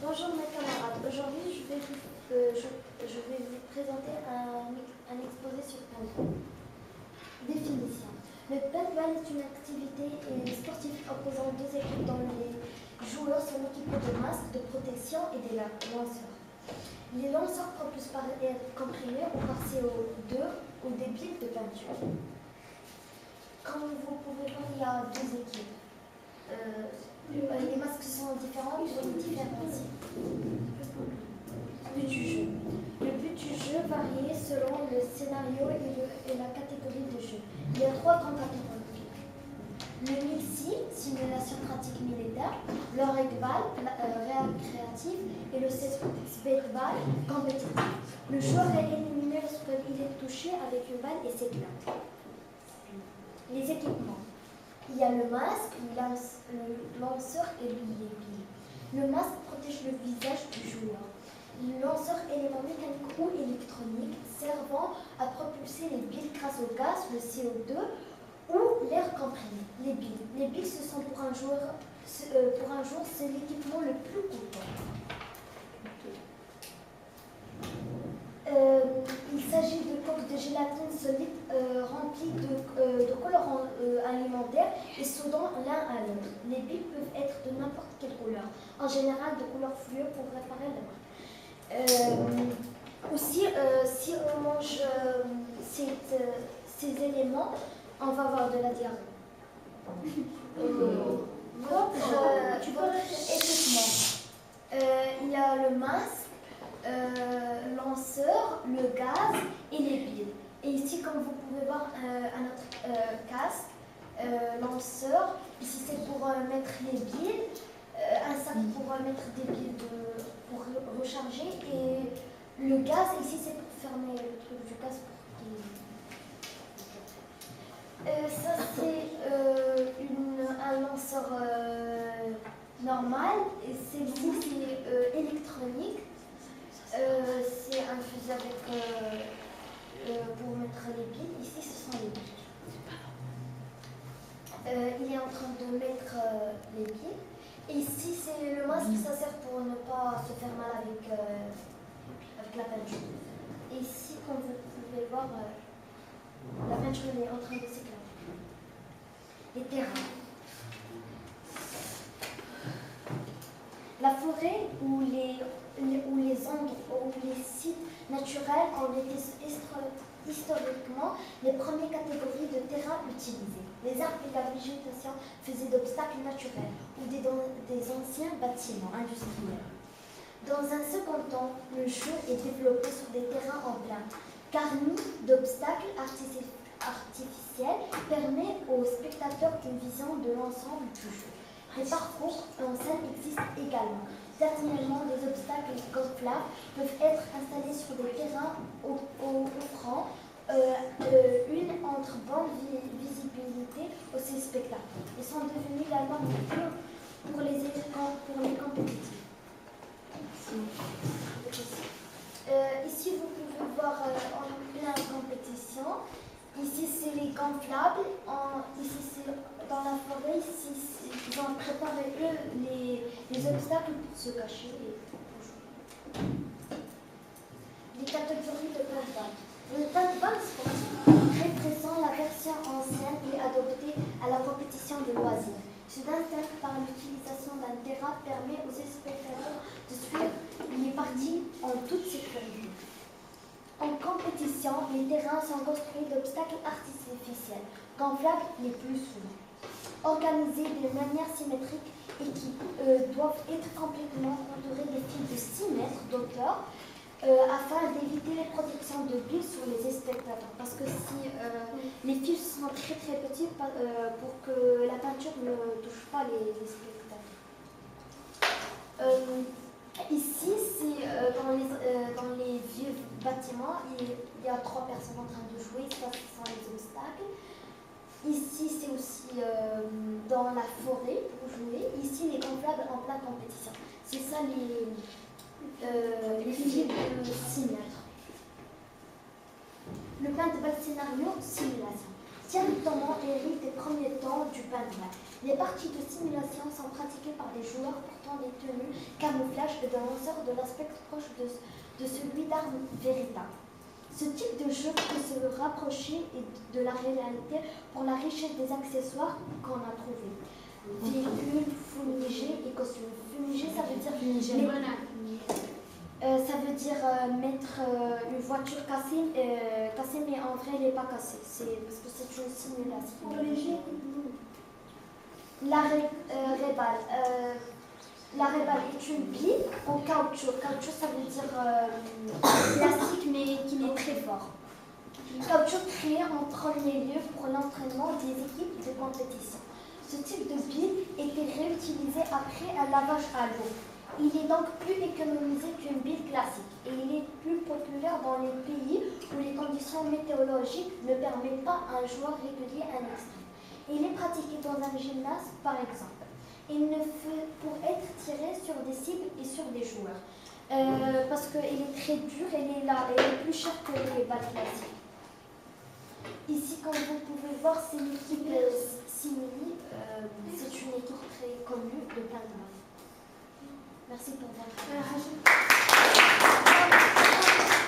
Bonjour mes camarades, aujourd'hui je vais vous présenter un exposé sur paintball. Définition. Le paintball est une activité sportive opposant deux équipes dont les joueurs sont équipés de masques de protection et des lanceurs. Les lanceurs propulsent par air comprimé ou par CO2 ou des billes de peinture. Comme vous pouvez voir, il y a deux équipes. Les masques sont différents, ils ont différents types. But du jeu. Le but du jeu varie selon le scénario et la catégorie de jeu. Il y a trois grandes catégories. Le MILSI, simulation pratique militaire, le REGBAL, récréatif, et le SPECBAL, compétitif. Le joueur est éliminé lorsqu'il est touché avec une balle et s'éclate. Les équipements. Il y a le masque, le lanceur et les billes. Le masque protège le visage du joueur. Le lanceur, élément mécanique ou électronique, servant à propulser les billes grâce au gaz, le CO2 ou l'air comprimé. Les billes. Les billes, ce sont pour un joueur, c'est l'équipement le plus coûteux. Il s'agit de coques de gélatine solide remplies de colorants alimentaires et soudant l'un à l'autre. Les billes peuvent être de n'importe quelle couleur, en général de couleur fluo pour réparer la marque. Aussi, si on mange ces éléments, on va avoir de la diarrhée. Il y a le masque, lanceur, le gaz et les billes. Et ici, comme vous pouvez voir à notre casque, lanceur, ici c'est pour mettre les billes, un sac pour mettre des billes pour recharger, et le gaz, ici c'est pour fermer le truc du gaz. Ça c'est un lanceur normal, et celle-ci c'est électronique. C'est un fusil avec pour mettre les billes. Ici, ce sont les billes. Il est en train de mettre les billes. Et ici, c'est le masque, ça sert pour ne pas se faire mal avec la peinture. Et ici, comme vous pouvez voir, la peinture est en train de s'éclater. Les terrains. La forêt ou les endroits ou les sites naturels ont été historiquement les premières catégories de terrain utilisées. Les arbres et la végétation faisaient d'obstacles naturels ou des anciens bâtiments industriels. Dans un second temps, le jeu est développé sur des terrains en plein, garnis d'obstacles artificiels, permet aux spectateurs une vision de l'ensemble du jeu. Les parcours en scène existent également. Dernièrement, des obstacles gonflables peuvent être installés sur des terrains offrant une entre bonne visibilité aux spectateurs. Ils sont devenus la norme pour les compétitifs. Ici, vous pouvez voir en plein compétition. Ici, c'est les gonflables. Ici, c'est dans la forêt. Ici, ils ont préparé les obstacles pour se cacher et pour jouer. Les catégories de paintball. Le paintball représente la version ancienne et adoptée à la compétition de loisirs. Se distingue par l'utilisation d'un terrain permet aux spectateurs de suivre les parties en toute sécurité. En compétition, les terrains sont construits d'obstacles artificiels, gonflables les plus souvent, organisés de manière symétrique et qui doivent être complètement entourés de fils de 6 mètres d'auteur afin d'éviter les protections de billes sur les spectateurs. Parce que si les fils sont très très petits pour que la peinture ne touche pas les spectateurs. Ici, c'est dans les vieux bâtiments, il y a 3 personnes en train de jouer, ça ce sont les obstacles. Ici, c'est aussi dans la forêt pour jouer. Ici, les gonflables en pleine compétition. C'est ça les fils de 6 mètres. Le paintball scénario, simulation. directement hérite des premiers temps du paintball. Les parties de simulation sont pratiquées par des joueurs portant des tenues camouflage et des lanceurs de l'aspect proche de celui d'armes véritables. Ce type de jeu peut se rapprocher de la réalité pour la richesse des accessoires qu'on a trouvés. Véhicules, fumigés et costumes. Fumigés, ça veut dire mettre une voiture cassée, mais en vrai, elle n'est pas cassée. C'est parce que c'est une simulation. La rébale. La rébale est une bille en caoutchouc. Caoutchouc, ça veut dire plastique, mais qui est très fort. Caoutchouc créé en premier lieu pour l'entraînement des équipes de compétition. Ce type de bille était réutilisé après un lavage à l'eau. Il est donc plus économisé qu'une bille classique et il est plus populaire dans les pays où les conditions météorologiques ne permettent pas à un joueur régulier un extrême. Il est pratiqué dans un gymnase, par exemple. Il ne fait pour être tiré sur des cibles et sur des joueurs. Parce qu'il est très dur, elle est plus chère que les balles classiques. Ici, comme vous pouvez voir, c'est l'équipe Simili. C'est une équipe très connue de paintball. Merci pour votre attention.